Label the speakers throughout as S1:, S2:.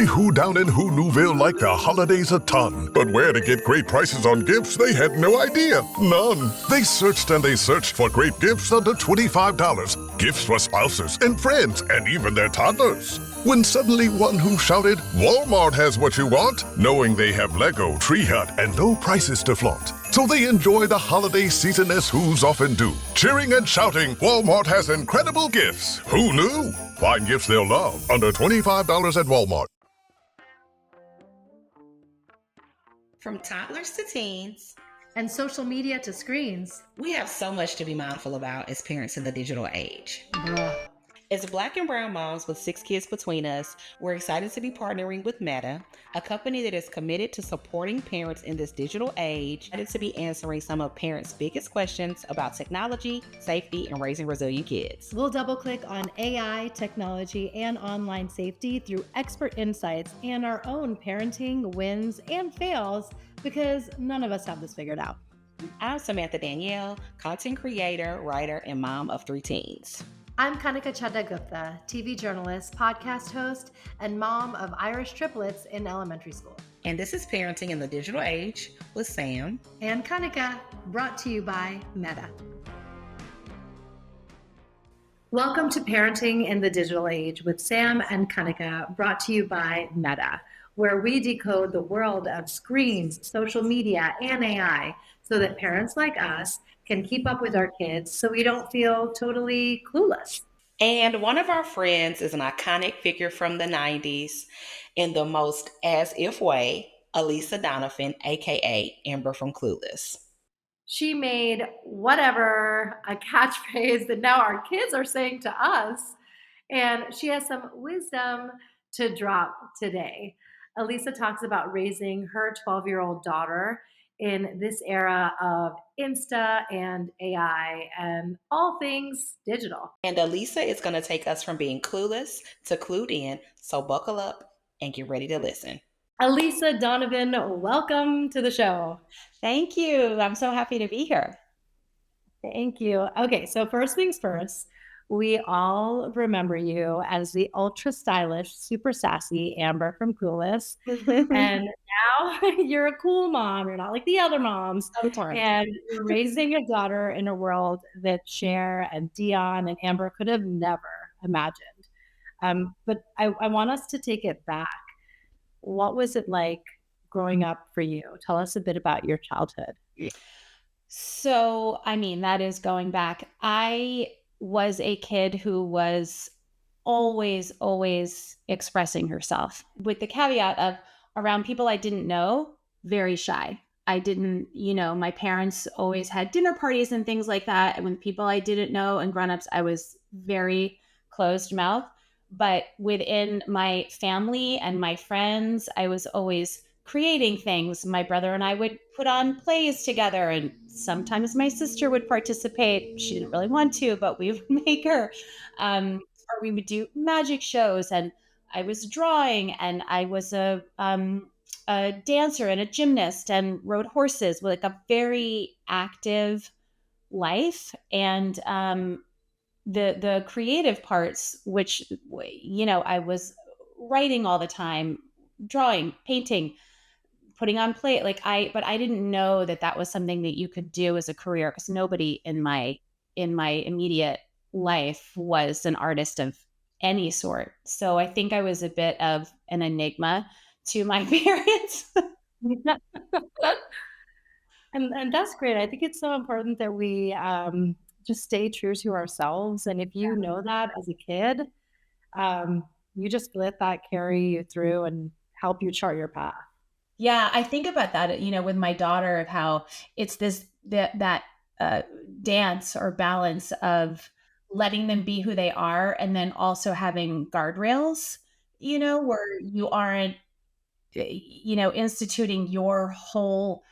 S1: Every who down in Who Newville liked the holidays a ton, but where to get great prices on gifts they had no idea. None. They searched and they searched for great gifts under $25. Gifts for spouses and friends and even their toddlers. When suddenly one who shouted, Walmart has what you want, knowing they have Lego, Tree Hut, and low prices to flaunt. So they enjoy the holiday season as who's often do. Cheering and shouting, Walmart has incredible gifts. Who knew? Find gifts they'll love under $25 at Walmart.
S2: From toddlers to teens,
S3: and social media to screens,
S2: we have so much to be mindful about as parents in the digital age.
S3: Bruh.
S2: As Black and brown moms with 6 kids between us, we're excited to be partnering with Meta, a company that is committed to supporting parents in this digital age, and to be answering some of parents' biggest questions about technology, safety, and raising resilient kids.
S3: We'll double click on AI, technology, and online safety through expert insights and our own parenting wins and fails, because none of us have this figured out.
S2: I'm Samantha Danielle, content creator, writer, and mom of 3 teens.
S3: I'm Kanika Chadda-Gupta, TV journalist, podcast host, and mom of Irish triplets in elementary school.
S2: And this is Parenting in the Digital Age with Sam
S3: and Kanika, brought to you by Meta. Welcome to Parenting in the Digital Age with Sam and Kanika, brought to you by Meta, where we decode the world of screens, social media, and AI so that parents like us can keep up with our kids so we don't feel totally clueless.
S2: And one of our friends is an iconic figure from the 90s in the most as-if way, ELISA Donovan, aka Amber from Clueless.
S3: She made whatever a catchphrase that now our kids are saying to us, and she has some wisdom to drop today. ELISA talks about raising her 12-year-old daughter in this era of Insta and AI and all things digital.
S2: And ELISA is going to take us from being clueless to clued in, so buckle up and get ready to listen.
S3: ELISA Donovan, welcome to the show.
S2: Thank you. I'm so happy to be here.
S3: Thank you. Okay, so first things first, we all remember you as the ultra stylish, super sassy Amber from Clueless. And now you're a cool mom. You're not like the other moms. And you're raising a daughter in a world that Cher and Dion and Amber could have never imagined. But I want us to take it back. What was it like growing up for you? Tell us a bit about your childhood.
S4: So, I mean, that is going back. I was a kid who was always expressing herself, with the caveat of around people I didn't know, very shy. I didn't, my parents always had dinner parties and things like that. And with people I didn't know and grown-ups, I was very closed mouth. But within my family and my friends, I was always creating things. My brother and I would put on plays together, and sometimes my sister would participate. She didn't really want to, but we would make her. Or we would do magic shows, and I was drawing, and I was a dancer and a gymnast and rode horses, with like a very active life. And the creative parts, which, I was writing all the time, drawing, painting, putting on play, but I didn't know that was something that you could do as a career, because nobody in my immediate life was an artist of any sort. So I think I was a bit of an enigma to my parents.
S3: And that's great. I think it's so important that we just stay true to ourselves. And if you know that as a kid, you just let that carry you through and help you chart your path.
S4: Yeah, I think about that, with my daughter, of how it's that dance or balance of letting them be who they are, and then also having guardrails, where you aren't, instituting your whole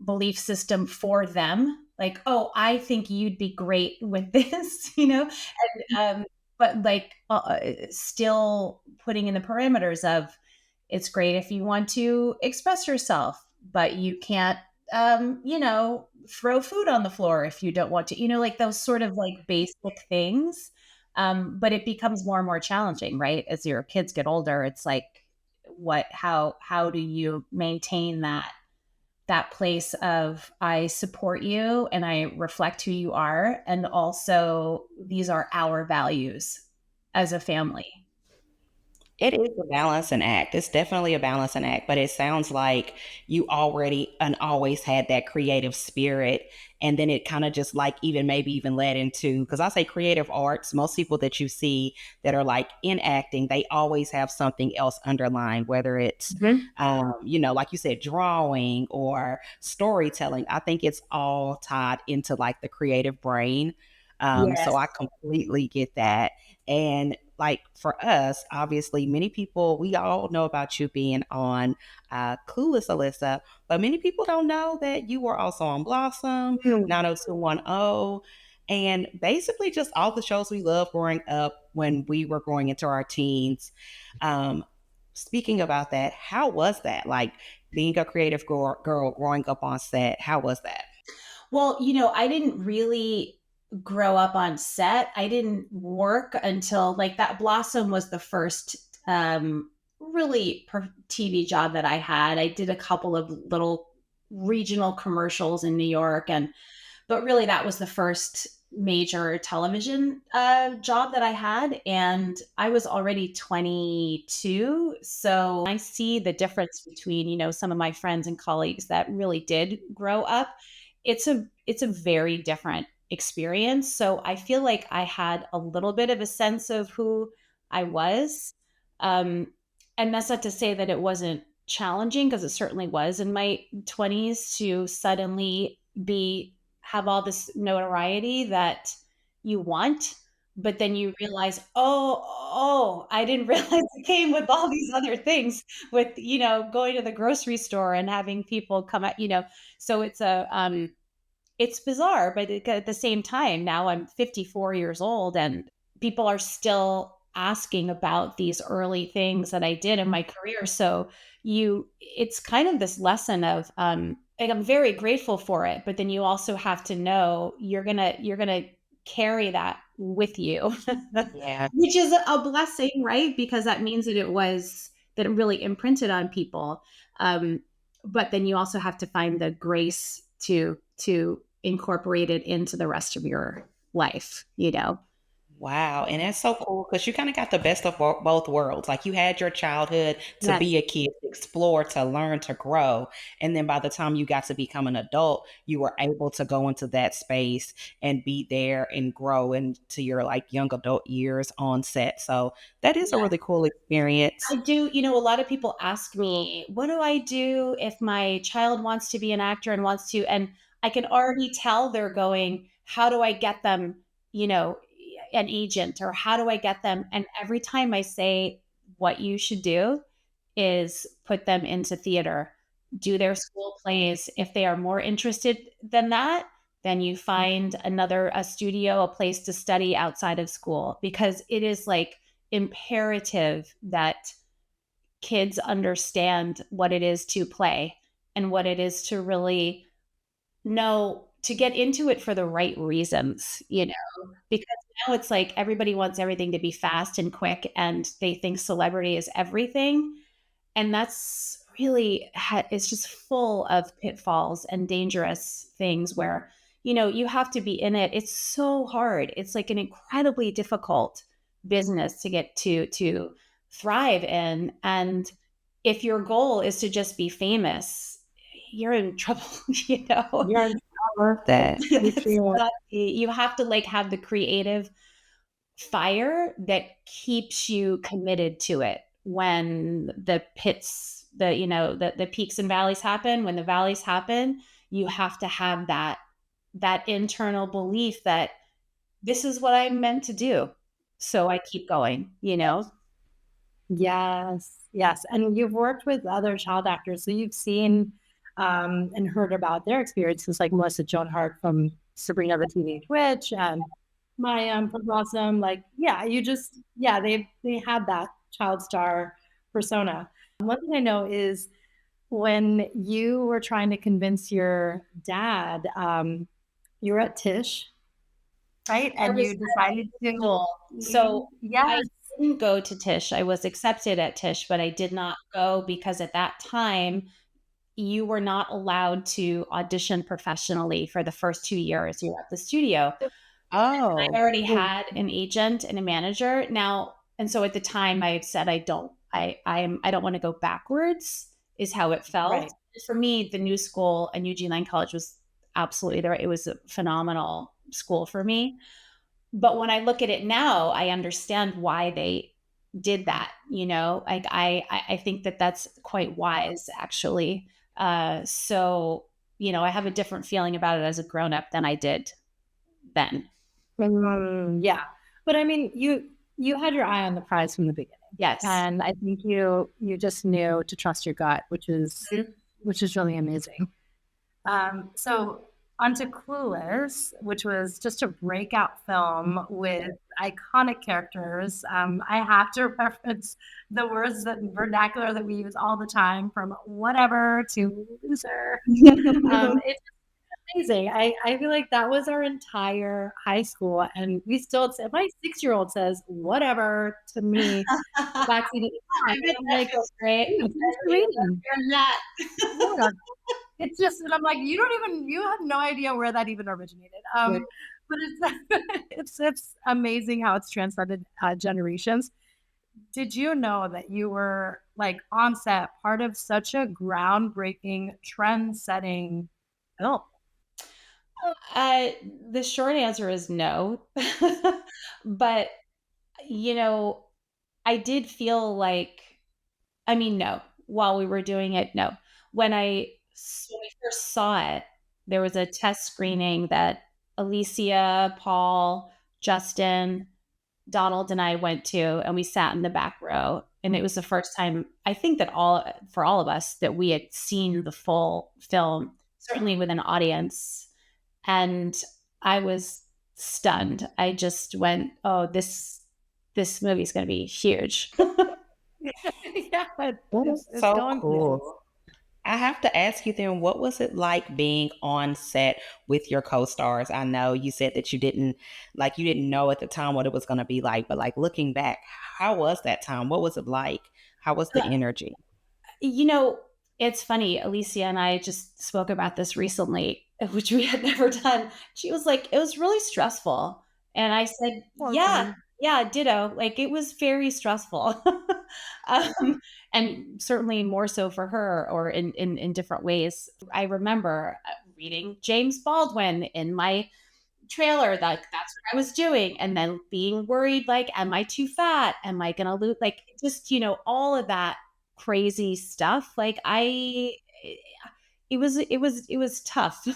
S4: belief system for them. Like, oh, I think you'd be great with this, and but still putting in the parameters of, it's great if you want to express yourself, but you can't, throw food on the floor if you don't want to, those sort of basic things. But it becomes more and more challenging, right? As your kids get older, it's like how do you maintain that place of I support you and I reflect who you are, and also these are our values as a family.
S2: It is a balancing act. It's definitely a balancing act, but it sounds like you already and always had that creative spirit. And then it kind of just like even maybe even led into, because I say creative arts, most people that you see that are like in acting, they always have something else underlined, whether it's,
S3: Mhm.
S2: like you said, drawing or storytelling. I think it's all tied into like the creative brain. So
S3: Yes.
S2: I completely get that. And like for us, obviously, many people, we all know about you being on Clueless, Alyssa, but many people don't know that you were also on Blossom,
S3: Mm.
S2: 90210, and basically just all the shows we loved growing up when we were growing into our teens. Um, Speaking about that, how was that? Like being a creative girl growing up on set, how was that?
S4: Well, I didn't really grow up on set. I didn't work until like that. Blossom was the first really TV job that I had. I did a couple of little regional commercials in New York, but really that was the first major television job that I had, and I was already 22. So I see the difference between some of my friends and colleagues that really did grow up. It's a very different experience. So I feel like I had a little bit of a sense of who I was, um, and that's not to say that it wasn't challenging, because it certainly was in my 20s to suddenly be have all this notoriety that you want, but then you realize, oh, I didn't realize it came with all these other things, with going to the grocery store and having people come at. So it's bizarre, but at the same time, now I'm 54 years old and people are still asking about these early things that I did in my career. So it's kind of this lesson of, like, I'm very grateful for it, but then you also have to know you're gonna carry that with you,
S2: Yeah.
S4: which is a blessing, right? Because that means that it really imprinted on people. Um, but then you also have to find the grace to incorporate it into the rest of your life.
S2: Wow, and that's so cool because you kind of got the best of both worlds. Like you had your childhood to
S4: Yes.
S2: be a kid, to explore, to learn, to grow. And then by the time you got to become an adult, you were able to go into that space and be there and grow into your like young adult years on set. So that is a
S4: Yeah.
S2: really cool experience.
S4: I do, a lot of people ask me, what do I do if my child wants to be an actor and wants to, and I can already tell they're going, how do I get them, you know, an agent, or how do I get them? And every time I say, what you should do is put them into theater, do their school plays. If they are more interested than that, then you find a studio, a place to study outside of school, because it is like imperative that kids understand what it is to play and what it is to really know, to get into it for the right reasons. Because now it's like everybody wants everything to be fast and quick, and they think celebrity is everything. And that's really, it's just full of pitfalls and dangerous things where, you have to be in it. It's so hard. It's like an incredibly difficult business to get to thrive in. And if your goal is to just be famous, you're in trouble, you know?
S3: You're in trouble.
S2: That.
S4: You have to like have the creative fire that keeps you committed to it when the peaks and valleys happen. When the valleys happen, you have to have that internal belief that this is what I'm meant to do. So I keep going.
S3: Yes, yes. And you've worked with other child actors, so you've seen and heard about their experiences, like Melissa Joan Hart from Sabrina the Teenage Witch and Maya from Blossom. Like, yeah, they had that child star persona. One thing I know is when you were trying to convince your dad, you were at Tisch, right?
S4: I
S3: And
S4: was
S3: you
S4: at
S3: decided to,
S4: school. So I
S3: yes.
S4: didn't go to Tisch. I was accepted at Tisch, but I did not go because at that time you were not allowed to audition professionally for the first 2 years you were at the studio. I
S2: Oh,
S4: already had an agent and a manager now, and so at the time I had said I don't want to go backwards is how it felt.
S3: Right.
S4: For me, the new school and Eugene Lang College was absolutely there. It was a phenomenal school for me. But when I look at it now, I understand why they did that. Like I think that that's quite wise, actually. So I have a different feeling about it as a grown up than I did then.
S3: Yeah. But I mean, you had your eye on the prize from the beginning.
S4: Yes.
S3: And I think you just knew to trust your gut, which is really amazing. So onto Clueless, which was just a breakout film with iconic characters. I have to reference the words that vernacular that we use all the time, from whatever to loser. It's amazing. I feel like that was our entire high school, and we still say, my 6-year-old says whatever to me. Backseat at the
S4: I
S3: time.
S4: bet
S3: I'm
S4: that
S3: like,
S4: feels great.
S3: "Dude, finish the reading."
S4: That.
S3: Yeah. It's just, and I'm like, you have no idea where that even originated. But it's it's amazing how it's transcended generations. Did you know that you were like on set part of such a groundbreaking, trend-setting film?
S4: Uh, the short answer is no. But, you know, I did feel like, I mean, no. While we were doing it, no. When we first saw it, there was a test screening that Alicia, Paul, Justin, Donald, and I went to, and we sat in the back row. And it was the first time, I think, that for all of us, that we had seen the full film, certainly with an audience. And I was stunned. I just went, "Oh, this movie's going to be huge."
S3: Yeah,
S2: that is
S3: it's
S2: so
S3: going
S2: cool.
S3: places.
S2: I have to ask you then, what was it like being on set with your co-stars? I know you said that you didn't know at the time what it was going to be like, but like looking back, how was that time? What was it like? How was the energy?
S4: You know, it's funny. Alicia and I just spoke about this recently, which we had never done. She was like, "It was really stressful." And I said, "Yeah, yeah, ditto." Like, it was very stressful. And certainly more so for her, or in different ways. I remember reading James Baldwin in my trailer, that's what I was doing, and then being worried, like, am I too fat? Am I gonna lose, like, just, all of that crazy stuff. Like, I it was tough.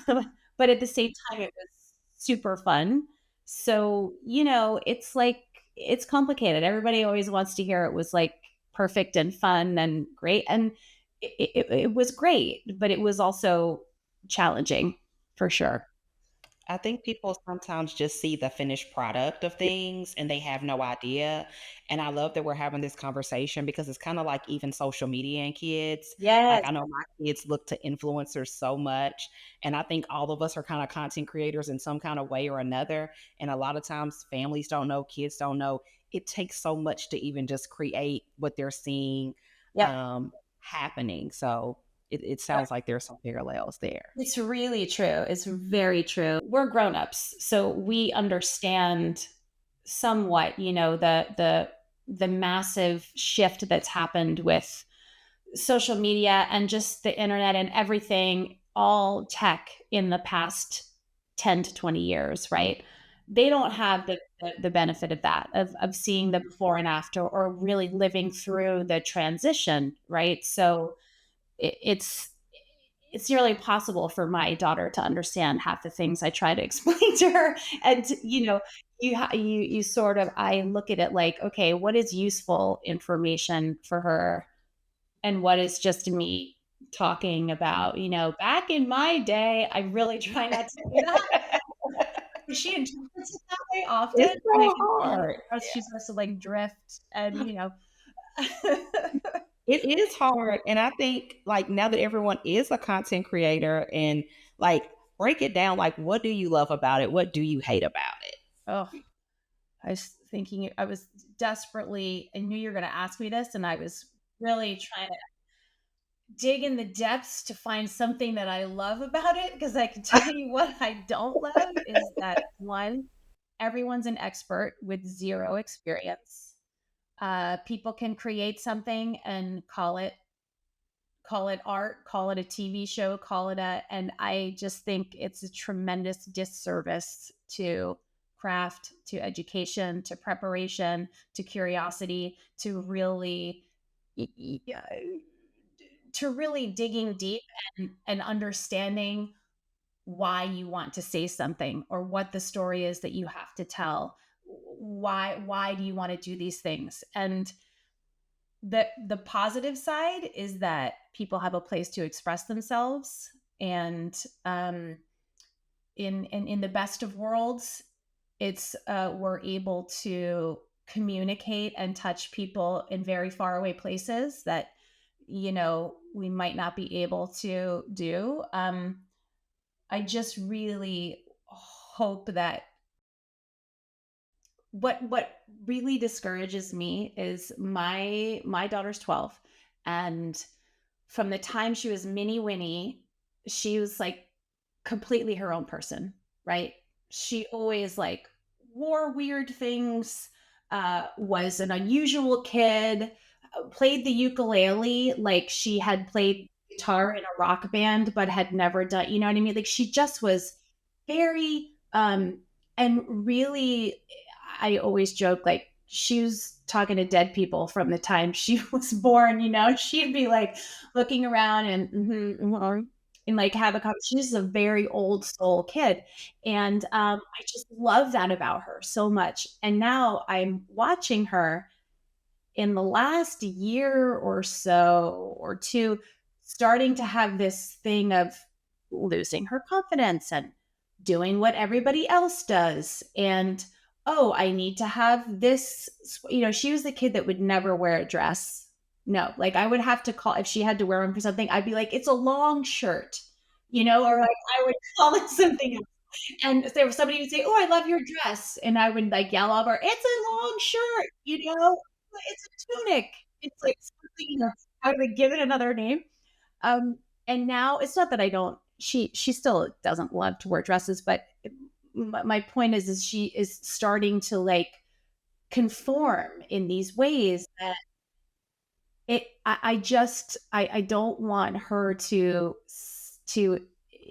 S4: But at the same time it was super fun. So, it's like, it's complicated. Everybody always wants to hear it was like perfect and fun and great, and it was great, but it was also challenging, for sure.
S2: I think people sometimes just see the finished product of things and they have no idea. And I love that we're having this conversation because it's kind of like even social media and kids. Like
S4: Yes.
S2: I know my kids look to influencers so much. And I think all of us are kind of content creators in some kind of way or another. And a lot of times families don't know, kids don't know. It takes so much to even just create what they're seeing
S4: Yep.
S2: happening. So it sounds like there's some parallels there.
S4: It's really true. It's very true. We're grown-ups, so we understand somewhat, the massive shift that's happened with social media and just the internet and everything, all tech in the past 10 to 20 years, right? They don't have the benefit of that, of seeing the before and after, or really living through the transition, right? So it's nearly impossible for my daughter to understand half the things I try to explain to her. And you sort of, I look at it like, okay, what is useful information for her, and what is just me talking about, back in my day. I really try not to do that. She interprets it that way often,
S2: It's
S4: and I
S2: so
S4: can see
S2: hard.
S4: how she starts to like drift, and.
S2: It is hard. And I think like now that everyone is a content creator and like break it down, like what do you love about it? What do you hate about it?
S4: Oh, I thinking, I was desperately, I knew you were going to ask me this, and I was really trying to dig in the depths to find something that I love about it. Because I can tell you what I don't love is that one, everyone's an expert with zero experience. People can create something and call it art, call it a TV show, call it and I just think it's a tremendous disservice to craft, to education, to preparation, to curiosity, to really, to really digging deep and understanding why you want to say something or what the story is that you have to tell. Why do you want to do these things? And the positive side is that people have a place to express themselves, and in the best of worlds, it's we're able to communicate and touch people in very far away places that we might not be able to do. I just really hope that what really discourages me is my daughter's 12, and from the time she was mini Winnie, she was like completely her own person, right? She always like wore weird things, was an unusual kid, played the ukulele like she had played guitar in a rock band but had never done, you know what I mean? Like she just was very and really, I always joke like she was talking to dead people from the time she was born, she'd be like looking around and and like have a conversation. She's a very old soul kid. And I just love that about her so much. And now I'm watching her in the last year or so or two, starting to have this thing of losing her confidence and doing what everybody else does. And, oh, I need to have this. She was the kid that would never wear a dress. No, like I would have to call, if she had to wear one for something, I'd be like, it's a long shirt, or like I would call it something else. And if there was somebody who'd say, oh, I love your dress. And I would like yell over, it's a long shirt, it's a tunic. It's like something, I would give it another name. And now it's not that I don't, she still doesn't love to wear dresses, but my point is she is starting to like conform in these ways that I don't want her to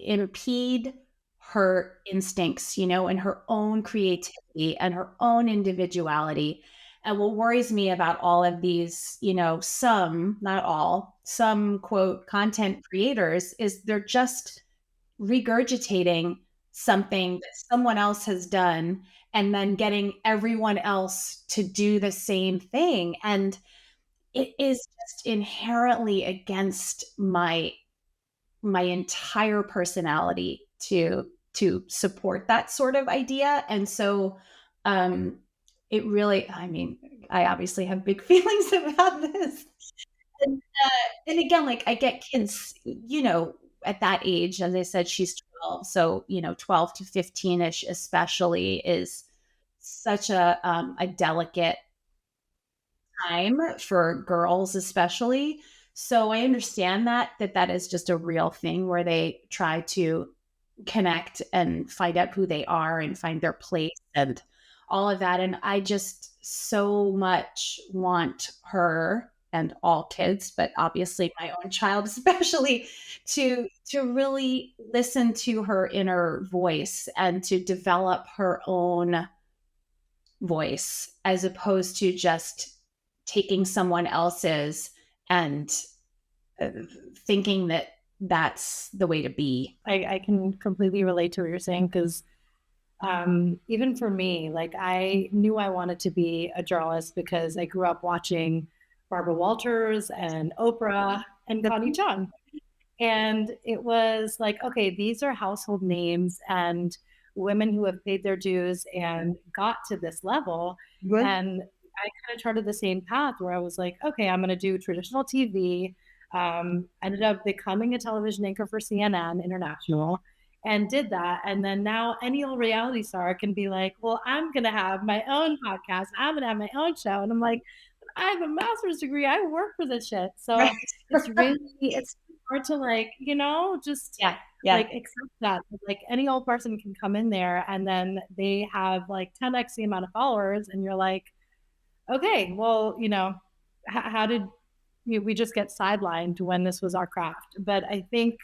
S4: impede her instincts, and her own creativity and her own individuality. And what worries me about all of these, some, not all, some quote content creators is they're just regurgitating something that someone else has done and then getting everyone else to do the same thing. And it is just inherently against my entire personality to support that sort of idea. And so it really, I mean, I obviously have big feelings about this. And again, like I get kids, at that age, as I said, she's 12. So, 12 to 15-ish especially is such a delicate time for girls, especially. So I understand that is just a real thing where they try to connect and find out who they are and find their place and all of that. And I just so much want her and all kids, but obviously my own child especially, to really listen to her inner voice and to develop her own voice as opposed to just taking someone else's and thinking that that's the way to be.
S3: I can completely relate to what you're saying because even for me, like I knew I wanted to be a journalist because I grew up watching Barbara Walters and Oprah and Connie Chung. And it was like, okay, these are household names and women who have paid their dues and got to this level.
S2: Right.
S3: And I kind of charted the same path where I was like, okay, I'm going to do traditional TV. Ended up becoming a television anchor for CNN International. and did that. And then now any old reality star can be like, well, I'm going to have my own podcast. I'm going to have my own show. And I'm like, I have a master's degree. I work for this shit.
S2: Right.
S3: So it's hard to like, just
S4: Yeah. Yeah.
S3: like accept that. Like any old person can come in there and then they have like 10x the amount of followers. And you're like, okay, well, how did we just get sidelined when this was our craft? But I think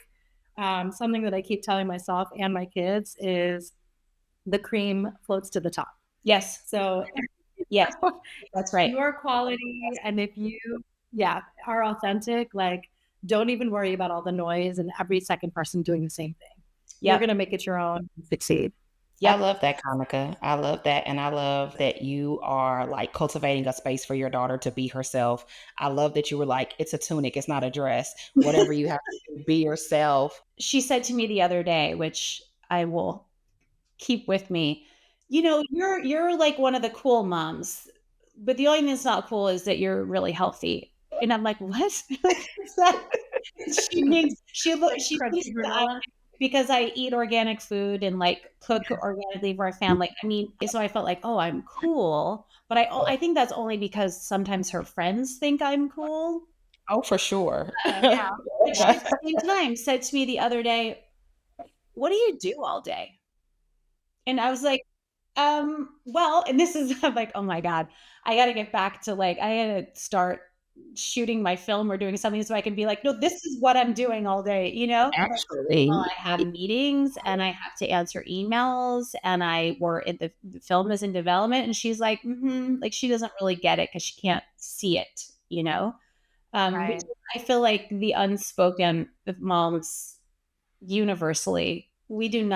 S3: something that I keep telling myself and my kids is the cream floats to the top.
S4: Yes.
S3: So
S4: yes, that's right.
S3: Your quality, and if you, are authentic, like don't even worry about all the noise and every second person doing the same thing. You're going to make it your own and succeed.
S2: Yeah, I love that, Kanika. I love that. And I love that you are like cultivating a space for your daughter to be herself. I love that you were like, it's a tunic, it's not a dress. Whatever you have to do, be yourself.
S4: She said to me the other day, which I will keep with me, you're like one of the cool moms, but the only thing that's not cool is that you're really healthy. And I'm like, what? She means she thinks that because I eat organic food and like cook organically for our family. I mean, so I felt like, oh, I'm cool. But I think that's only because sometimes her friends think I'm cool.
S2: Oh, for sure.
S3: Yeah.
S4: But she at the same time said to me the other day, what do you do all day? And I was like, well, and this is I'm like, oh my God, I got to get back to like, I got to start shooting my film or doing something so I can be like, no, this is what I'm doing all day,
S2: Actually,
S4: Well, I have meetings and I have to answer emails and the film is in development. And she's like, like she doesn't really get it because she can't see it,
S3: Right.
S4: I feel like the unspoken of moms universally, we don't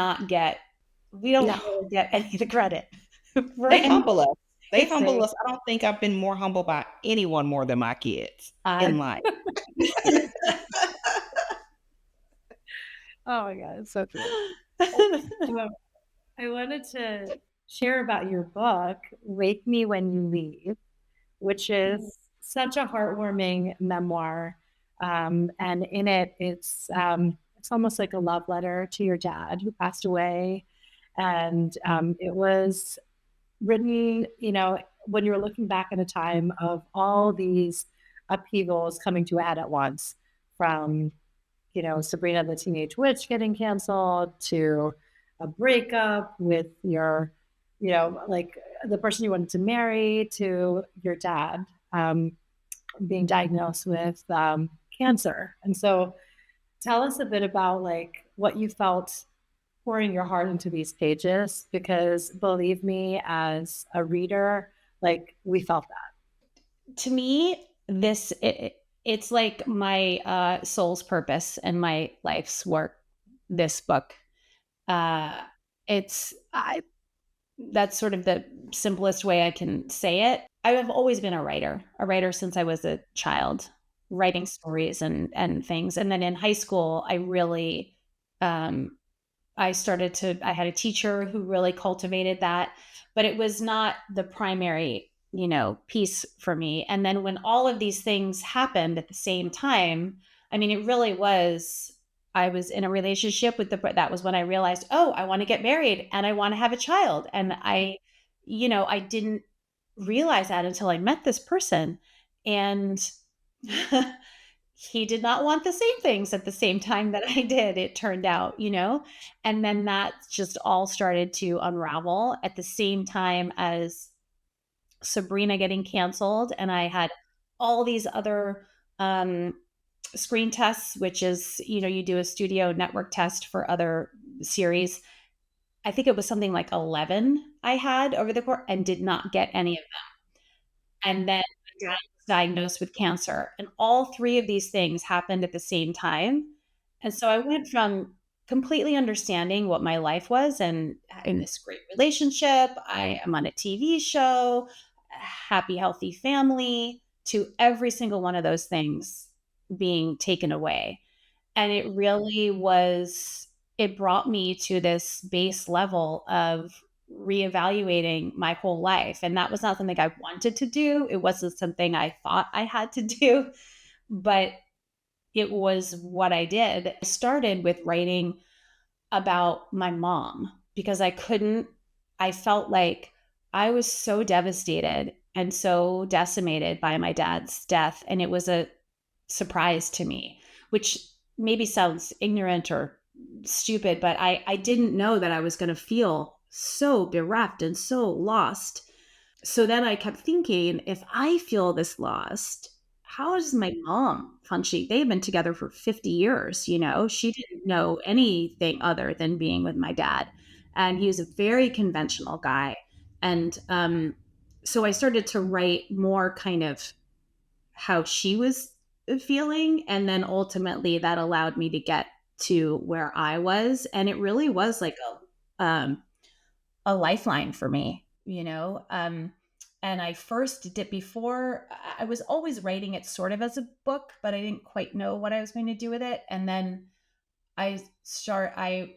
S4: really get any of the credit.
S2: they humble us. They humble us. I don't think I've been more humbled by anyone more than my kids in life.
S3: Oh my God, it's so true. I wanted to share about your book, Wake Me When You Leave, which is such a heartwarming memoir. And in it, it's almost like a love letter to your dad who passed away. And it was written, when you're looking back at a time of all these upheavals coming to a head at once, from Sabrina the Teenage Witch getting canceled to a breakup with your, like the person you wanted to marry, to your dad being diagnosed with cancer. And so tell us a bit about like what you felt pouring your heart into these pages, because believe me, as a reader, like we felt that.
S4: To me, it's like my soul's purpose and my life's work. This book, that's sort of the simplest way I can say it. I have always been a writer since I was a child, writing stories and things. And then in high school, I really, I had a teacher who really cultivated that, but it was not the primary piece for me. And then when all of these things happened at the same time, I mean, it really was, I was in a relationship that was when I realized, oh, I want to get married and I want to have a child. And I didn't realize that until I met this person. And he did not want the same things at the same time that I did, it turned out, and then that just all started to unravel at the same time as Sabrina getting canceled. And I had all these other screen tests, which is, you do a studio network test for other series. I think it was something like 11 I had over the course and did not get any of them. And then I was diagnosed with cancer. And all three of these things happened at the same time. And so I went from completely understanding what my life was and in this great relationship, I am on a TV show, happy, healthy family, to every single one of those things being taken away. And it really was, it brought me to this base level of reevaluating my whole life. And that was not something I wanted to do. It wasn't something I thought I had to do, but it was what I did. I started with writing about my mom because I felt like I was so devastated and so decimated by my dad's death. And it was a surprise to me, which maybe sounds ignorant or stupid, but I didn't know that I was going to feel so bereft and so lost. So then I kept thinking, if I feel this lost, how is my mom functioning? They've been together for 50 years, you know. She didn't know anything other than being with my dad. And he was a very conventional guy. And so I started to write more kind of how she was feeling. And then ultimately that allowed me to get to where I was. And it really was like a lifeline for me, you know? And I first did before I was always writing it sort of as a book, but I didn't quite know what I was going to do with it. And then I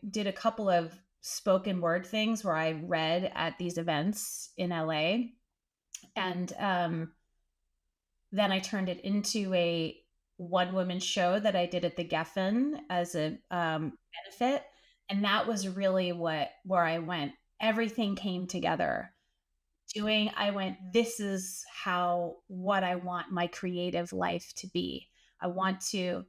S4: did a couple of spoken word things where I read at these events in LA. And then I turned it into a one woman show that I did at the Geffen as a benefit. And that was really where I went. Everything came together. I went, this is what I want my creative life to be. I want to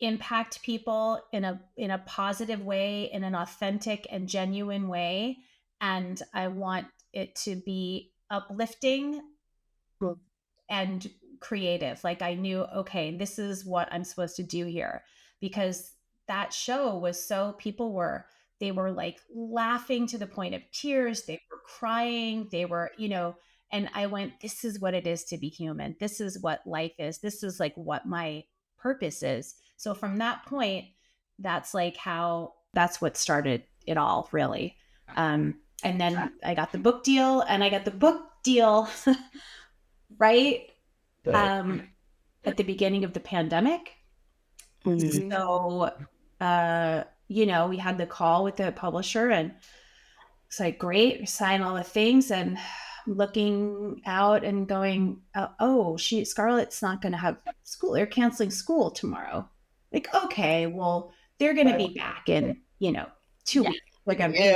S4: impact people in a positive way, in an authentic and genuine way. And I want it to be uplifting and creative. Like I knew, okay, this is what I'm supposed to do here, because that show was they were like laughing to the point of tears. They were crying. They were, and I went, this is what it is to be human. This is what life is. This is like what my purpose is. So from that point, that's what started it all, really. And then I got the book deal right at the beginning of the pandemic. Mm-hmm. So, we had the call with the publisher and it's like, great, sign all the things, and looking out and going, Scarlett's not going to have school. They're canceling school tomorrow. Like, okay, well, they're going to be back in, 2 weeks. Like, we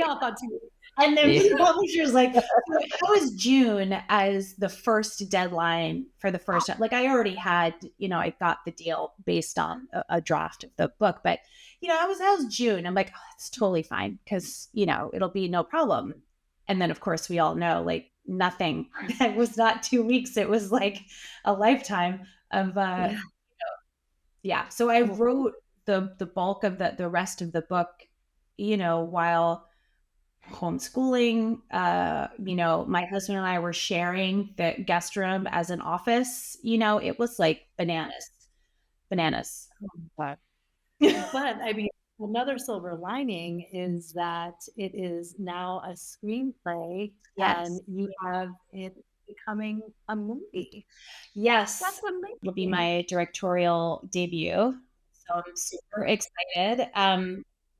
S4: all thought 2 weeks. And then the publisher's like, how is June as the first deadline for the first time? Like I already had, I got the deal based on a draft of the book, but how's June? I'm like, oh, that's totally fine. Cause it'll be no problem. And then of course we all know like nothing, it was not 2 weeks. It was like a lifetime of, So I wrote the bulk of the rest of the book, while homeschooling. My husband and I were sharing the guest room as an office. It was like bananas.
S3: But I mean, another silver lining is that it is now a screenplay. Yes. And you have it becoming a movie.
S4: Yes.
S3: That's amazing.
S4: It'll be my directorial debut. So I'm super excited.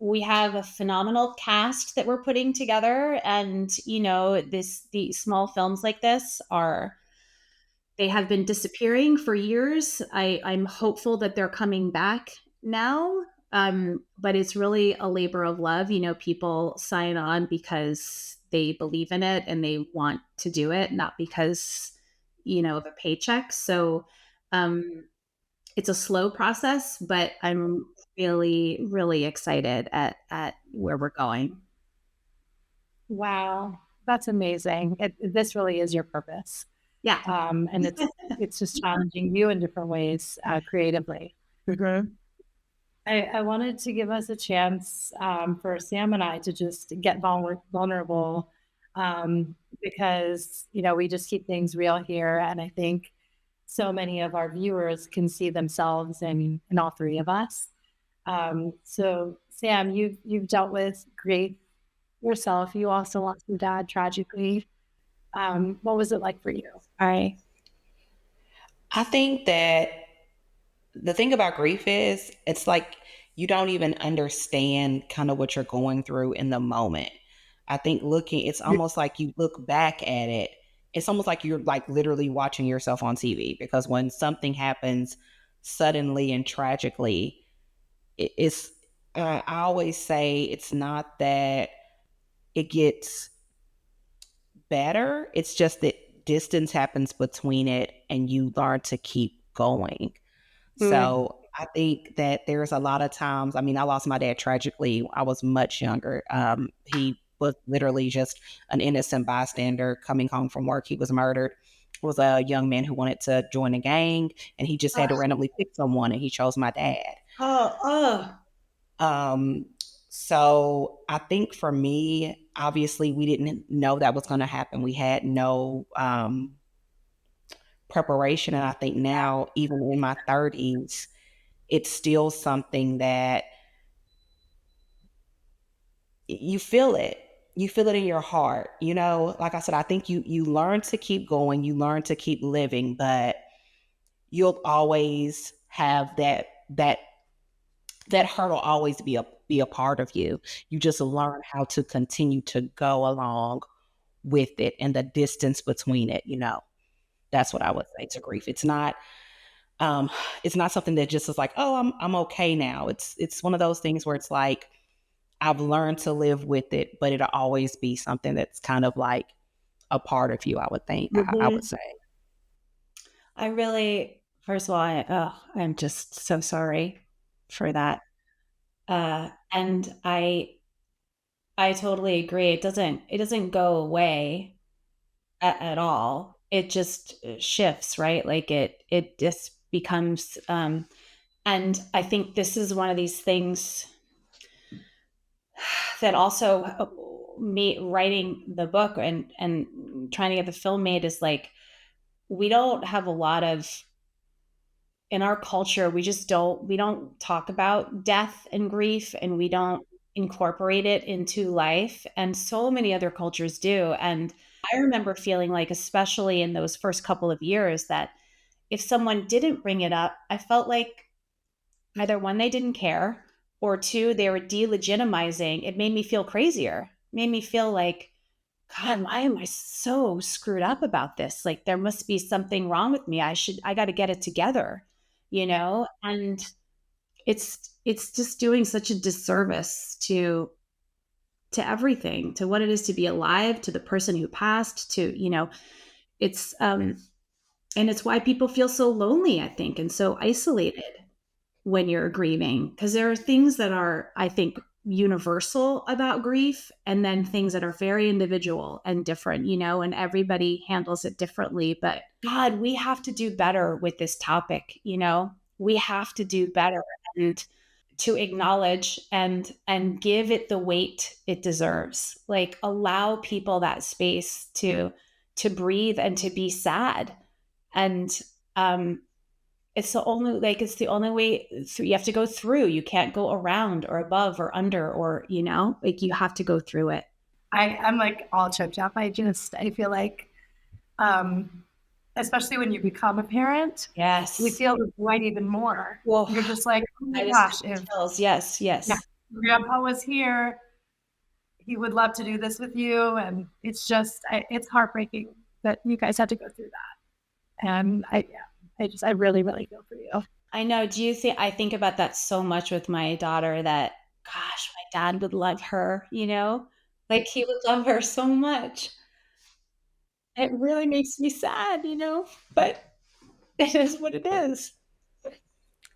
S4: We have a phenomenal cast that we're putting together, and these small films like this they have been disappearing for years. I'm hopeful that they're coming back now, but it's really a labor of love. People sign on because they believe in it and they want to do it, not because of a paycheck. So it's a slow process, but I'm really, really excited at where we're going.
S3: Wow. That's amazing. This really is your purpose.
S4: Yeah.
S3: And it's just challenging you in different ways, creatively.
S4: Mm-hmm.
S3: I wanted to give us a chance for Sam and I to just get vulnerable because, we just keep things real here. And I think so many of our viewers can see themselves in all three of us. So Sam, you've dealt with grief yourself. You also lost your dad tragically. What was it like for you?
S2: I think that the thing about grief is it's like you don't even understand kind of what you're going through in the moment. I think it's almost like you look back at it. It's almost like you're like literally watching yourself on TV, because when something happens suddenly and tragically, it's I always say it's not that it gets better. It's just that distance happens between it and you learn to keep going.
S3: Mm.
S2: So I think that there's a lot of times, I mean, I lost my dad tragically. I was much younger. He was literally just an innocent bystander coming home from work. He was murdered. It was a young man who wanted to join a gang and he just had to randomly pick someone and he chose my dad.
S4: Oh, oh,
S2: Um, so I think for me, obviously we didn't know that was going to happen. We had no preparation. And I think now, even in my 30s, it's still something that you feel it. You feel it in your heart. You know, like I said, I think you learn to keep going, you learn to keep living, but you'll always have that hurdle always be a part of you. You just learn how to continue to go along with it and the distance between it, you know. That's what I would say to grief. Um it's not something that just is like, "Oh, I'm okay now." It's one of those things where it's like I've learned to live with it, but it'll always be something that's kind of like a part of you, I would think. I would
S3: Mhm.
S2: say.
S4: I really, first of all, I'm just so sorry for that. And I totally agree. It doesn't go away at all. It just shifts, right? Like it just becomes, and I think this is one of these things that also me writing the book and trying to get the film made is like we don't have a lot of in our culture we don't talk about death and grief and we don't incorporate it into life and so many other cultures do and I remember feeling like especially in those first couple of years that if someone didn't bring it up I felt like either one they didn't care or two they were delegitimizing it made me feel crazier it made me feel like God, why am I so screwed up about this? Like there must be something wrong with me. I got to get it together, you know? And it's just doing such a disservice to everything, to what it is to be alive, to the person who passed, to, it's and it's why people feel so lonely, I think, and so isolated when you're grieving because there are things that are I think universal about grief and then things that are very individual and different and everybody handles it differently but God we have to do better with this topic we have to do better and to acknowledge and give it the weight it deserves like allow people that space to breathe and to be sad and um it's the only way through. You have to go through. You can't go around or above or under or, like you have to go through it.
S3: I'm like all choked up. I feel like, um, especially when you become a parent, we
S4: Yes.
S3: feel the void even more.
S4: Well,
S3: You're just like, oh my
S4: I just
S3: gosh,
S4: have
S3: if
S4: chills. Yes,
S3: yeah,
S4: yes.
S3: grandpa was here, he would love to do this with you. And it's just, it's heartbreaking that you guys had to go through that. And I really, really feel for you.
S4: I know. I think about that so much with my daughter that, gosh, my dad would love her, like he would love her so much. It really makes me sad, but it is what it is.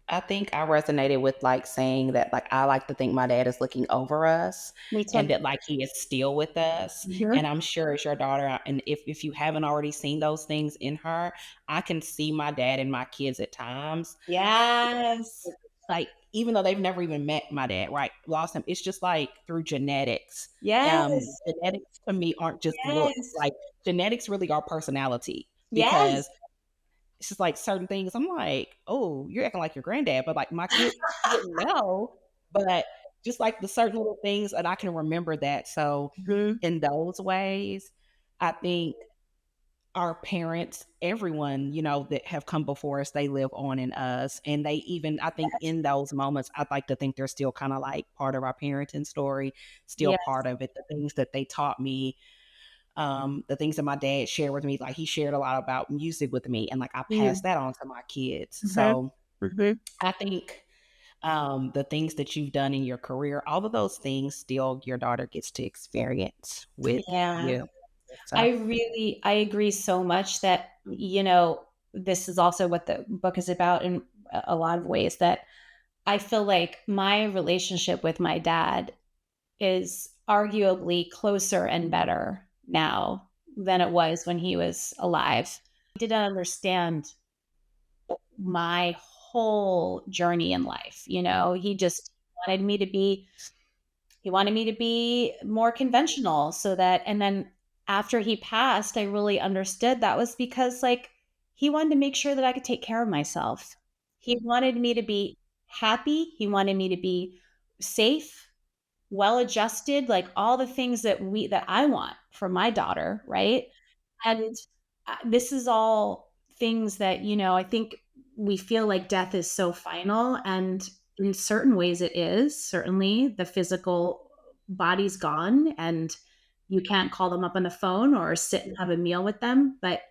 S2: I think I resonated with like saying that like I like to think my dad is looking over us
S4: Me
S2: and
S4: too.
S2: that like he is still with us. And
S4: Mhm.
S2: I'm sure as your daughter, and if you haven't already seen those things in her, I can see my dad and my kids at times.
S4: Yes.
S2: Like even though they've never even met my dad, right? Lost him. It's just like through genetics.
S4: Yes.
S2: Genetics to me aren't just looks.
S4: Yes.
S2: Like genetics really are personality
S4: Yes.
S2: because it's just like certain things. I'm like, oh, you're acting like your granddad, but like my kids wouldn't know. But just like the certain little things, and I can remember that. So
S4: Mhm.
S2: in those ways, I think our parents, everyone, that have come before us, they live on in us. And they even, I think in those moments, I'd like to think they're still kind of like part of our parenting story, still
S4: Yes.
S2: part of it. The things that they taught me, the things that my dad shared with me, like he shared a lot about music with me, and like I passed
S4: Mm.
S2: that on to my kids.
S4: Mhm.
S2: So
S4: Mhm.
S2: I think the things that you've done in your career, all of those things still your daughter gets to experience with
S4: Yeah.
S2: you. So
S4: I agree so much that, this is also what the book is about in a lot of ways, that I feel like my relationship with my dad is arguably closer and better now than it was when he was alive. He didn't understand my whole journey in life. He just wanted me to be he wanted me to be more conventional, so that, and then after he passed, I really understood that was because, like, he wanted to make sure that I could take care of myself. He wanted me to be happy, he wanted me to be safe, well adjusted, like all the things that I want for my daughter, right? And this is all things that, I think we feel like death is so final. And in certain ways, it is. Certainly, the physical body's gone and you can't call them up on the phone or sit and have a meal with them. But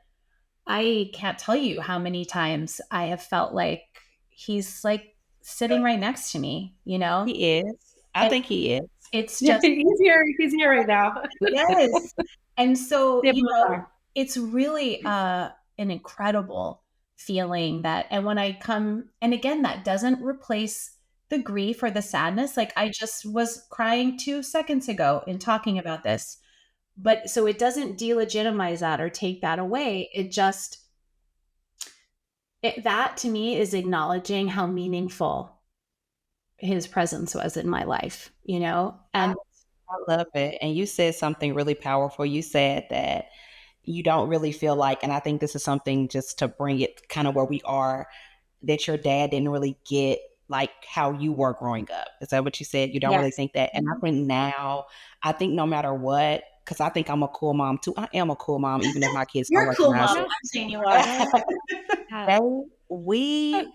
S4: I can't tell you how many times I have felt like he's like sitting right next to me,
S2: he is. I
S4: And
S2: think he is.
S4: it's
S3: Yeah,
S4: just,
S3: he's here right now.
S4: yes. And so,
S3: They both are.
S4: it's really an incredible feeling that, and when I come, and again, that doesn't replace the grief or the sadness. Like, I just was crying 2 seconds ago in talking about this. But so it doesn't delegitimize that or take that away. That to me is acknowledging how meaningful his presence was in my life, and
S2: I love it. And you said something really powerful. You said that you don't really feel like, and I think this is something just to bring it kind of where we are, that your dad didn't really get like how you were growing up. Is that what you said? You don't really
S4: yes.
S2: think that? And I think now, I think no matter what, because I think I'm a cool mom too. I am a cool mom, even if my kids don't
S4: You're a cool
S2: recognize
S4: mom.
S2: it.
S4: I'm saying you are.
S3: Yeah.
S2: They, we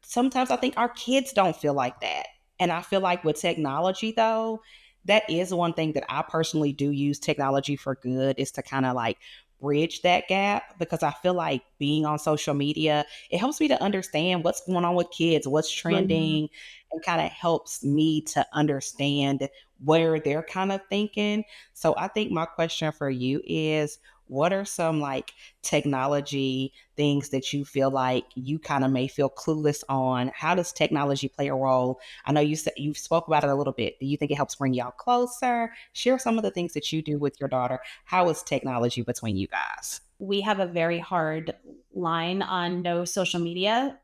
S2: sometimes I think our kids don't feel like that. And I feel like with technology though, that is one thing that I personally do use technology for good, is to kind of like bridge that gap, because I feel like being on social media, it helps me to understand what's going on with kids, what's
S3: Mhm.
S2: trending, and kind of helps me to understand where they're kind of thinking. So I think my question for you is, what are some like technology things that you feel like you kind of may feel clueless on? How does technology play a role? I know you said you spoke about it a little bit. Do you think it helps bring y'all closer? Share some of the things that you do with your daughter. How is technology between you guys?
S4: We have a very hard line on no social media.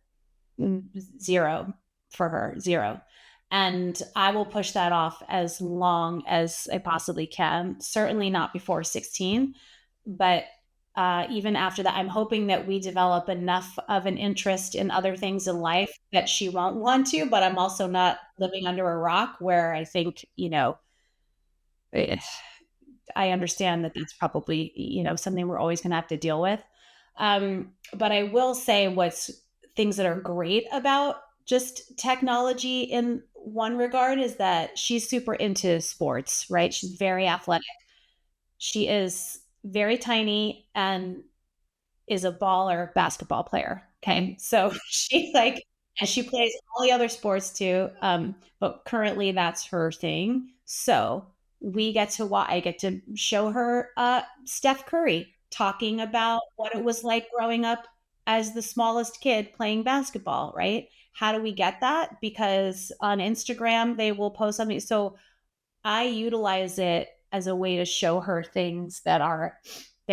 S4: Zero for her, zero. And I will push that off as long as I possibly can. Certainly not before 16, but even after that, I'm hoping that we develop enough of an interest in other things in life that she won't want to. But I'm also not living under a rock where I think, eh, I understand that that's probably, something we're always going to have to deal with. But I will say what's things that are great about just technology in one regard is that she's super into sports, right? She's very athletic. She is very tiny and is a baller basketball player. Okay. So she's like, and she plays all the other sports too. But currently that's her thing. So we get to I get to show her Steph Curry talking about what it was like growing up as the smallest kid playing basketball, right? How do we get that? Because on Instagram they will post something. So I utilize it as a way to show her things that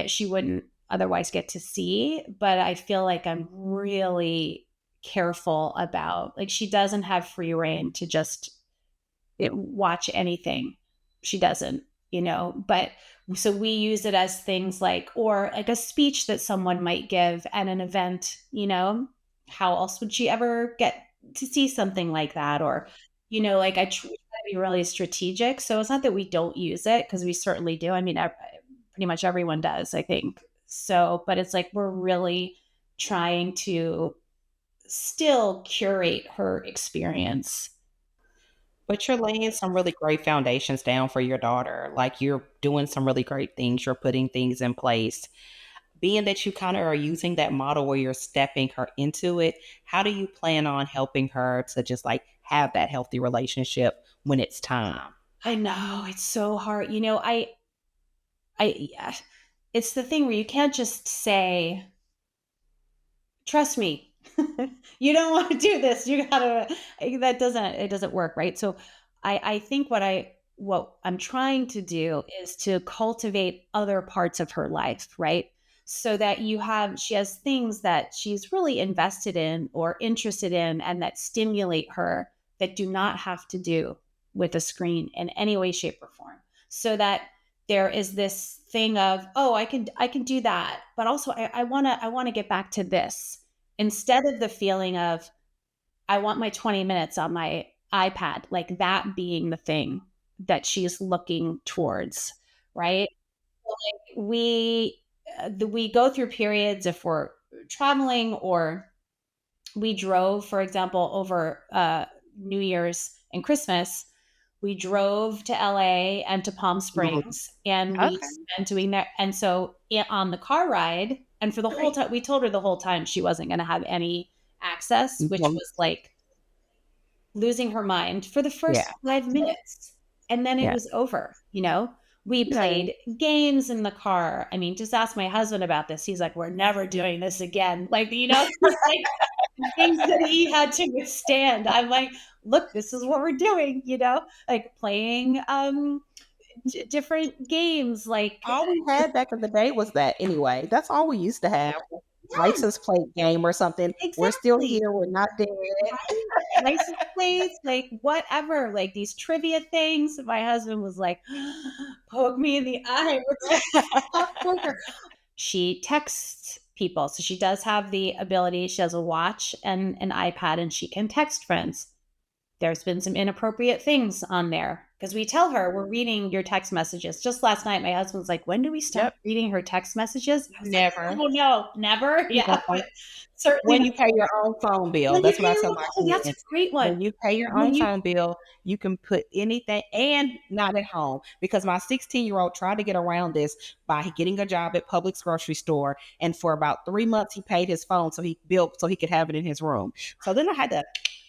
S4: she wouldn't otherwise get to see. But I feel like I'm really careful about, like, she doesn't have free reign to just watch anything. She doesn't, but so we use it as things like, or like a speech that someone might give at an event, how else would she ever get to see something like that? Or, like, I try to be really strategic. So it's not that we don't use it, because we certainly do. I mean, pretty much everyone does, I think. So, but it's like we're really trying to still curate her experience.
S2: But you're laying some really great foundations down for your daughter. Like, you're doing some really great things. You're putting things in place. Being that you kind of are using that model where you're stepping her into it, how do you plan on helping her to just like have that healthy relationship when it's time.
S4: I know it's so hard. Yeah, it's the thing where you can't just say, trust me, you don't want to do this. You gotta, it doesn't work. Right. So I think what I'm trying to do is to cultivate other parts of her life. Right. So that she has things that she's really invested in or interested in and that stimulate her that do not have to do with a screen in any way, shape, or form. So that there is this thing of, oh, I can do that, but also I want to get back to this, instead of the feeling of, I want my 20 minutes on my iPad, like that being the thing that she's looking towards, right? We go through periods if we're traveling or we drove, for example, over New Year's and Christmas. We drove to LA and to Palm Springs, and we
S2: Okay.
S4: spent doing that. And so on the car ride, and for the whole time, we told her the whole time she wasn't going to have any access, which
S2: Mhm.
S4: was like losing her mind for the
S2: Yeah.
S4: first 5 minutes. And then it
S2: Yeah.
S4: was over, We
S2: Yeah.
S4: played games in the car. I mean, just ask my husband about this. He's like, we're never doing this again. Like, like things that he had to withstand. I'm like, look, this is what we're doing, like playing different games, like
S2: All we had back in the day was that anyway. That's all we used to have.
S4: yes,
S2: License plate game or something. We're still
S4: exactly.
S2: here. We're not dead.
S4: Right? License plates, like whatever, like these trivia things. My husband was like, poke me in the eye. Poker. She texts people. So she does have the ability, she has a watch and an iPad, and she can text friends. There's been some inappropriate things on there because we tell her we're reading your text messages. Just last night, my husband's like, when do we stop
S2: Yep.
S4: reading her text messages? I was like,
S2: Never.
S4: oh no, never. Yeah,
S2: No.
S4: but certainly
S2: When
S4: not.
S2: you pay your own phone bill,
S4: When you
S2: that's what
S4: hear,
S2: I tell my
S4: oh, that's a
S2: kids.
S4: great one.
S2: When you pay your
S4: When
S2: own
S4: you,
S2: phone bill, you can put anything and not at home. Because my 16-year-old tried to get around this by getting a job at Publix grocery store. And for about 3 months, he paid his phone so he built so he could have it in his room. So then I had to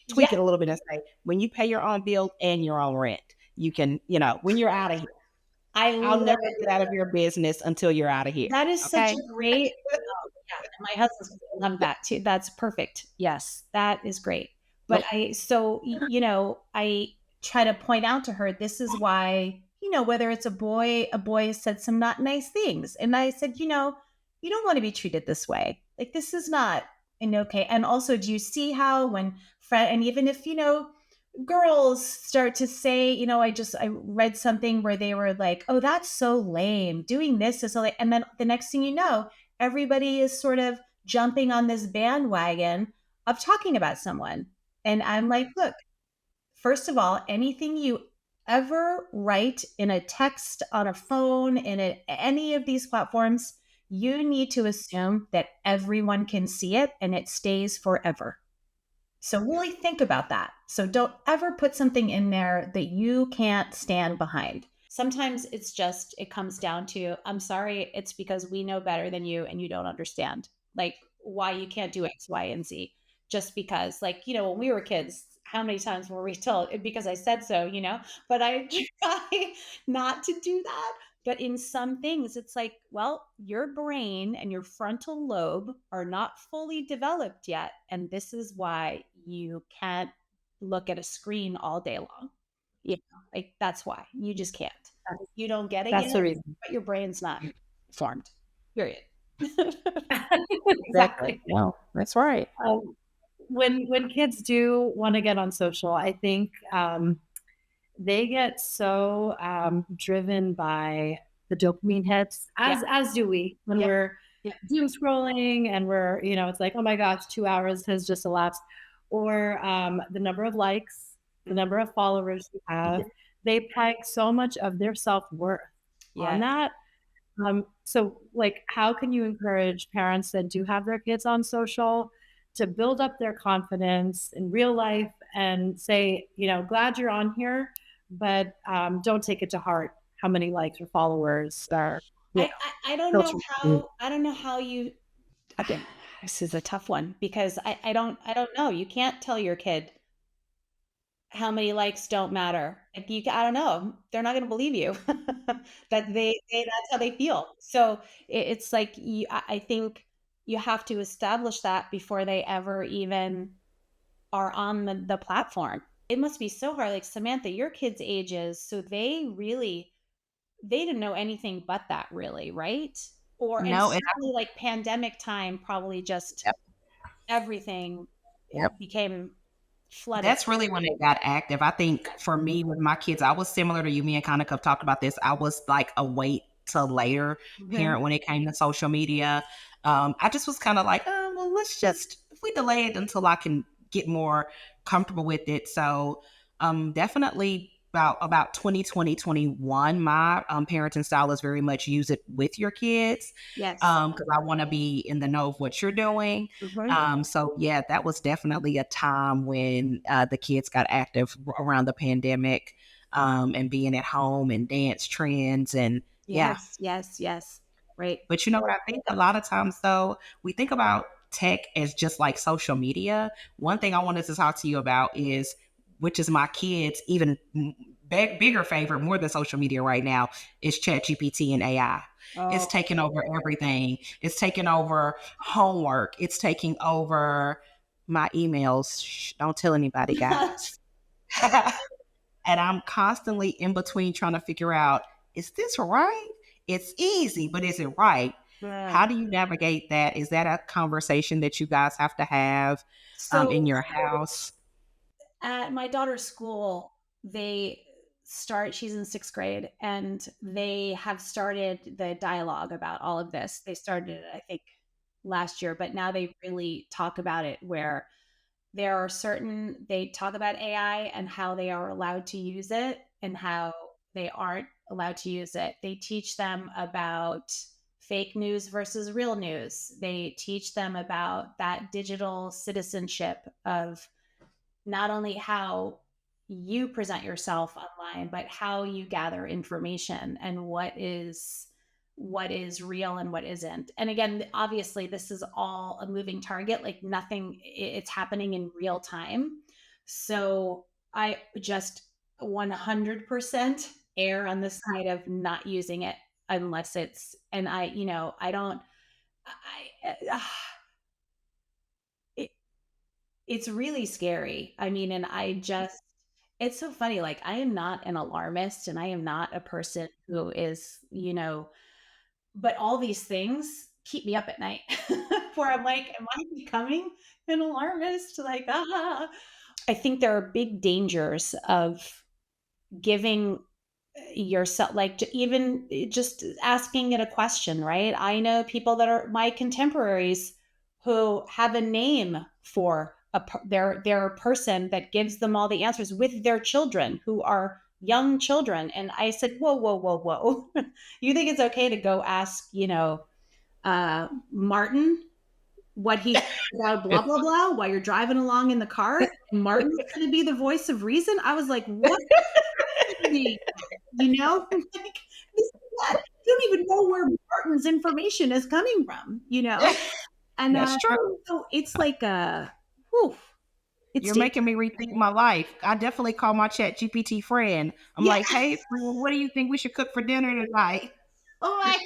S2: tweak
S4: yeah,
S2: it a little bit and say, when you pay your own bill and your own rent, you can, when you're out of here,
S4: I
S2: I'll
S4: love
S2: never
S4: it.
S2: get out of your business until you're out of here.
S4: That is such
S2: Okay.
S4: a great, yeah, and my husband's gonna love that too. That's perfect. Yes, that is great. But I try to point out to her, this is why, whether it's a boy said some not nice things. And I said, you don't want to be treated this way. Like, this is not okay. And also, do you see how when friend, and even if, girls start to say, I read something where they were like, oh, that's so lame. Doing this is so lame. And then the next thing you know, everybody is sort of jumping on this bandwagon of talking about someone. And I'm like, look, first of all, anything you ever write in a text, on a phone, any of these platforms, you need to assume that everyone can see it and it stays forever. So really think about that. So don't ever put something in there that you can't stand behind. Sometimes it comes down to, I'm sorry, it's because we know better than you and you don't understand like why you can't do X, Y, and Z. Just because, like, when we were kids, how many times were we told because I said so, but I try not to do that. But in some things, it's like, well, your brain and your frontal lobe are not fully developed yet. And this is why you can't look at a screen all day long. Like that's why you just can't. You don't get it
S3: That's
S4: yet,
S3: the reason.
S4: but your brain's not formed. Period.
S3: Exactly.
S2: No, that's right.
S3: When kids do want to get on social, I think they get so driven by the dopamine hits, as do we when
S4: Yep.
S3: we're
S4: Yep.
S3: doom scrolling and we're it's like, oh my gosh, 2 hours has just elapsed, or the number of likes, the number of followers you have. They peg so much of their self-worth on that. So like, how can you encourage parents that do have their kids on social to build up their confidence in real life and say, glad you're on here, but don't take it to heart how many likes or followers are.
S4: I don't know how you. This is a tough one because I don't know. You can't tell your kid how many likes don't matter. Like I don't know. They're not going to believe you that that's how they feel. So it's like I think you have to establish that before they ever even are on the platform. It must be so hard. Like Samantha, your kids' ages, so they didn't know anything but that, really, right? Or and
S2: No, and
S4: certainly like pandemic time, probably just
S2: yep,
S4: everything
S2: yep.
S4: became flooded.
S2: That's really when it got active. I think for me with my kids, I was similar to you. Me and Kanika talked about this. I was like a wait till later
S4: Mhm.
S2: parent when it came to social media. I just was kind of like, oh, well, let's just, if we delay it until I can get more comfortable with it. So definitely about 2020, 21, my parenting style is very much use it with your kids
S4: Yes.
S2: because I want to be in the know of what you're doing.
S4: Mhm.
S2: So yeah, that was definitely a time when the kids got active around the pandemic and being at home and dance trends and yeah.
S4: Yes, yes, yes. Right.
S2: But you know what I think a lot of times though, we think about tech as just like social media. One thing I wanted to talk to you about is, which is my kids' even bigger favorite more than social media right now, is ChatGPT and AI. It's
S4: Oh,
S2: taking over everything. It's taking over homework. It's taking over my emails. Shh, don't tell anybody, guys. And I'm constantly in between trying to figure out, is this right? It's easy, but is it right?
S4: yeah.
S2: How do you navigate that? Is that a conversation that you guys have to have in
S4: So
S2: your house?
S4: at my daughter's school, they she's in 6th grade, and they have started the dialogue about all of this. They started it, I think, last year, but now they really talk about it where they talk about AI and how they are allowed to use it and how they aren't allowed to use it. They teach them about fake news versus real news. They teach them about that digital citizenship of not only how you present yourself online, but how you gather information and what is real and what isn't. And again, obviously this is all a moving target, like nothing, it's happening in real time. So I just 100% err on the side of not using it unless it's, and I don't, I, it, it's really scary. I mean, and it's so funny. Like, I am not an alarmist and I am not a person who is, but all these things keep me up at night where I'm like, am I becoming an alarmist? Like, ah. I think there are big dangers of giving yourself, like even just asking it a question, right? I know people that are my contemporaries who have a name for their person that gives them all the answers with their children who are young children. And I said, whoa, whoa, whoa, whoa. You think it's okay to go ask, Martin what he thinks about blah blah blah while you're driving along in the car, and Martin's going to be the voice of reason? I was like, what? Me, like, this is not, you don't even know where Martin's information is coming from. And
S2: That's true.
S4: so it's like whew, it's
S2: You're making me rethink my life. I definitely call my Chat GPT friend. I'm
S4: yeah.
S2: like, hey, friend, what do you think we should cook for dinner tonight?
S4: Oh my,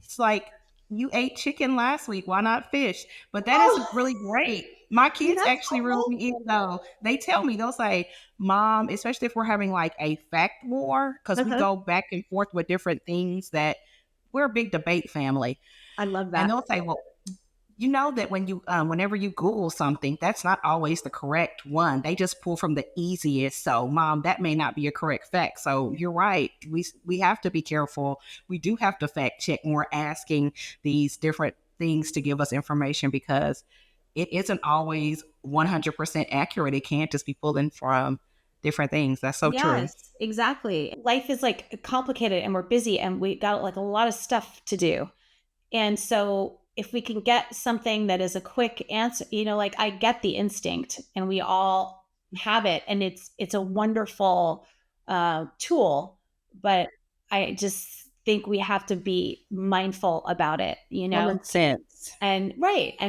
S2: It's like, you ate chicken last week. Why not fish? But that is
S4: oh,
S2: really great. My kids
S4: that's
S2: actually reel me in, though. They tell me, they'll say, Mom, especially if we're having like a fact war, because we
S4: uh-huh.
S2: go back and forth with different things that we're a big debate family.
S4: I love
S2: And
S4: that.
S2: they'll say, well, you know that when you whenever you Google something, that's not always the correct one. They just pull from the easiest. So Mom, that may not be a correct fact. So you're right, we have to be careful. We do have to fact check when we're asking these different things to give us information, because it isn't always 100% accurate. It can't just be pulling from different things. That's so true.
S4: Yes, exactly. Life is like complicated and we're busy and we got like a lot of stuff to do. And so if we can get something that is a quick answer, like I get the instinct and we all have it, and it's a wonderful tool, but I just think we have to be mindful about it,
S2: Common sense.
S4: and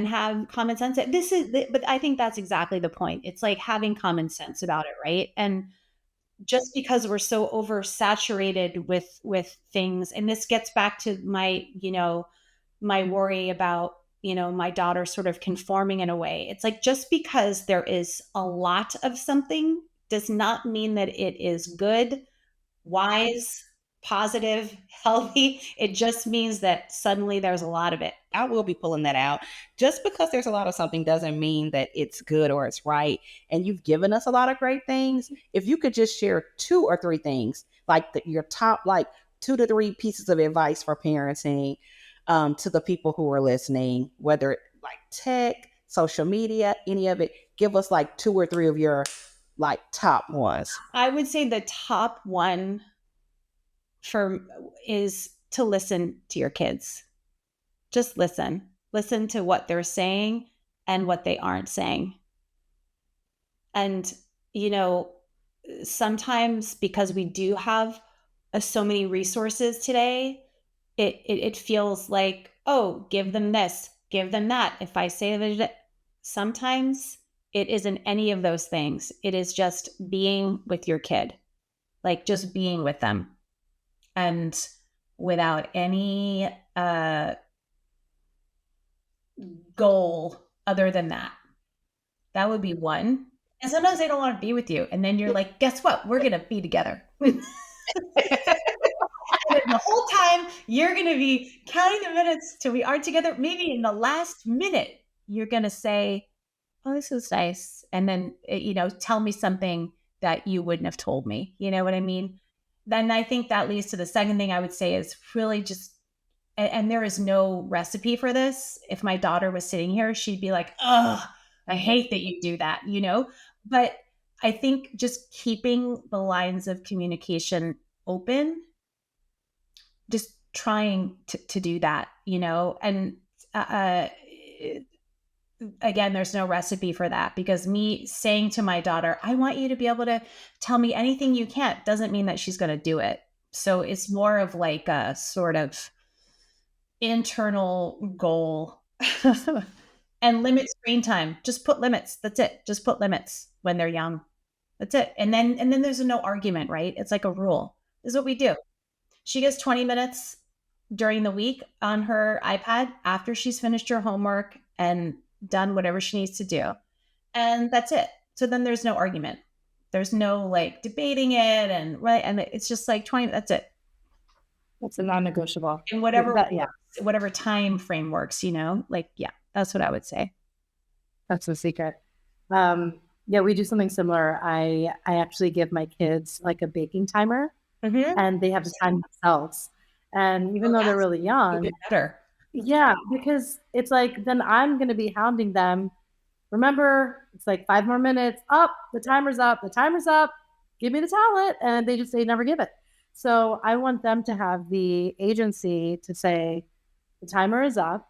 S4: have common sense. But I think that's exactly the point. It's like having common sense about it, right? And just because we're so oversaturated with things, and this gets back to my worry about my daughter sort of conforming in a way. It's like, just because there is a lot of something does not mean that it is good, wise, positive, healthy. It just means that suddenly there's a lot of it.
S2: I will be pulling that out. Just because there's a lot of something doesn't mean that it's good or it's right. And you've given us a lot of great things. If you could just share 2 or 3 things, like your top, like 2 to 3 pieces of advice for parenting, to the people who are listening, whether like tech, social media, any of it, give us like 2 or 3 of your like top ones.
S4: I would say the top one is to listen to your kids. Just listen to what they're saying and what they aren't saying. And, sometimes, because we do have so many resources today, it feels like, oh, give them this, give them that. If I say that, sometimes it isn't any of those things. It is just being with your kid, like just being with them, and without any goal other than that. That would be one. And sometimes they don't want to be with you. And then you're like, guess what? We're going to be together. And the whole time you're going to be counting the minutes till we are together. Maybe in the last minute, you're going to say, oh, this is nice. And then, tell me something that you wouldn't have told me. You know what I mean? Then I think that leads to the second thing I would say is really just, and there is no recipe for this. If my daughter was sitting here, she'd be like, oh, I hate that you do that, But I think just keeping the lines of communication open, just trying to do that, and again, there's no recipe for that, because me saying to my daughter, I want you to be able to tell me anything you can't, doesn't mean that she's going to do it. So it's more of like a sort of internal goal. And limit screen time. Just put limits. That's it. Just put limits when they're young. That's it. And then there's no argument, right? It's like a rule. This is what we do. She gets 20 minutes during the week on her iPad after she's finished her homework and done whatever she needs to do. And that's it. So then there's no argument. There's no like debating it, and it's just like 20, that's it.
S3: That's a non-negotiable.
S4: And whatever time frame works, that's what I would say.
S3: That's the secret. Yeah, we do something similar. I actually give my kids like a baking timer, and they have to time themselves. And even though they're really young,
S4: better.
S3: Yeah, because it's like, then I'm going to be hounding them. Remember, it's like 5 more minutes. Up, the timer's up. The timer's up. Give me the tablet, and they never give it. So I want them to have the agency to say, the timer is up.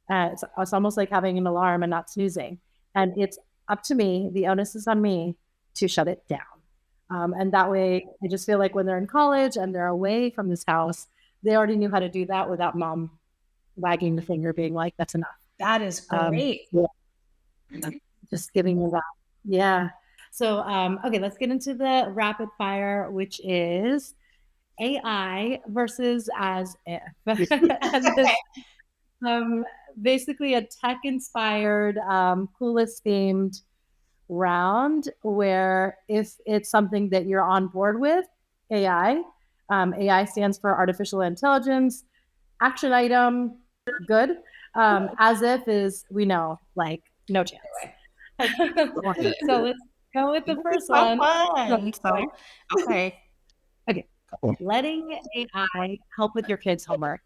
S3: It's almost like having an alarm and not snoozing. And it's up to me, the onus is on me to shut it down. And that way, I just feel like when they're in college and they're away from this house, they already knew how to do that without mom wagging the finger, being like, that's enough.
S4: That is great.
S3: Just giving them that. Yeah. So, okay, let's get into the rapid fire, which is AI versus as if. And this, basically a tech-inspired, Clueless themed round where if it's something that you're on board with, AI. AI stands for artificial intelligence. Action item, good. As if is, we know, like, no chance. So let's go with the first one.
S2: Okay.
S3: Letting AI help with your kids' homework.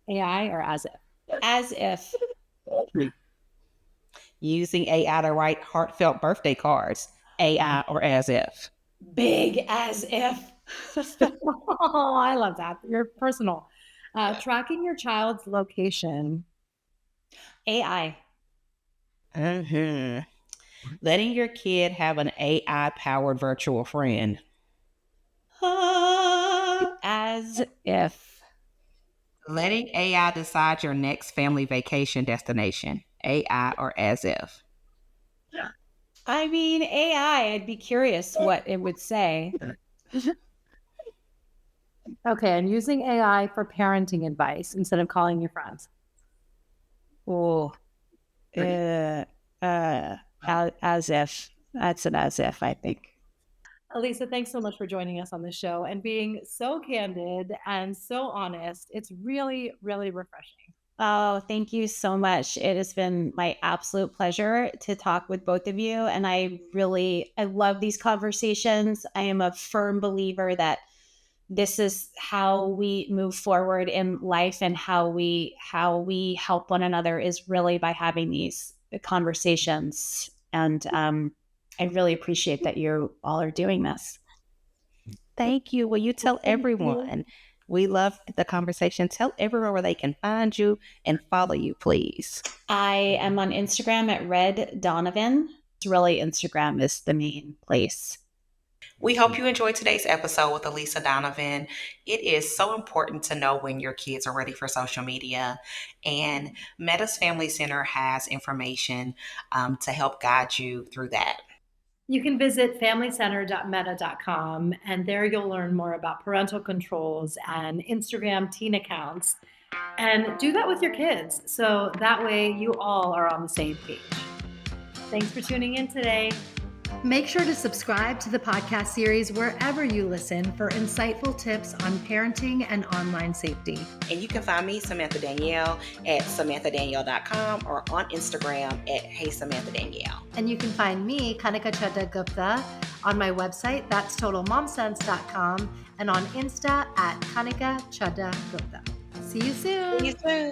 S3: AI or as if?
S4: As if.
S2: Using AI to write heartfelt birthday cards. AI or as if?
S4: Big as if.
S3: Oh, I love that. You're personal. Tracking your child's location.
S4: AI.
S2: Letting your kid have an AI-powered virtual friend.
S4: As if.
S2: Letting AI decide your next family vacation destination. AI or as if.
S4: I mean, AI, I'd be curious what it would say.
S3: Okay, and using AI for parenting advice instead of calling your friends.
S4: Oh, as if. That's an as if, I think.
S3: ELISA, thanks so much for joining us on the show and being so candid and so honest. It's really, really refreshing.
S4: Oh, thank you so much. It has been my absolute pleasure to talk with both of you. And I love these conversations. I am a firm believer that this is how we move forward in life, and how we help one another is really by having these conversations. And I really appreciate that you all are doing this.
S2: Thank you. Will you tell everyone? We love the conversation. Tell everyone where they can find you and follow you, please.
S4: I am on Instagram at Red Donovan. Really, Instagram is the main place.
S2: We hope you enjoyed today's episode with ELISA Donovan. It is so important to know when your kids are ready for social media, and Meta's Family Center has information to help guide you through that.
S3: You can visit familycenter.meta.com, and there you'll learn more about parental controls and Instagram teen accounts. And do that with your kids, so that way you all are on the same page. Thanks for tuning in today. Make sure to subscribe to the podcast series wherever you listen for insightful tips on parenting and online safety.
S2: And you can find me, Samantha Danielle, at samanthadanielle.com or on Instagram at Hey Samantha Danielle.
S3: And you can find me, Kanika Chadda Gupta, on my website, that's totalmomsense.com, and on Insta at Kanika Chadda Gupta. See you soon.
S2: See you soon.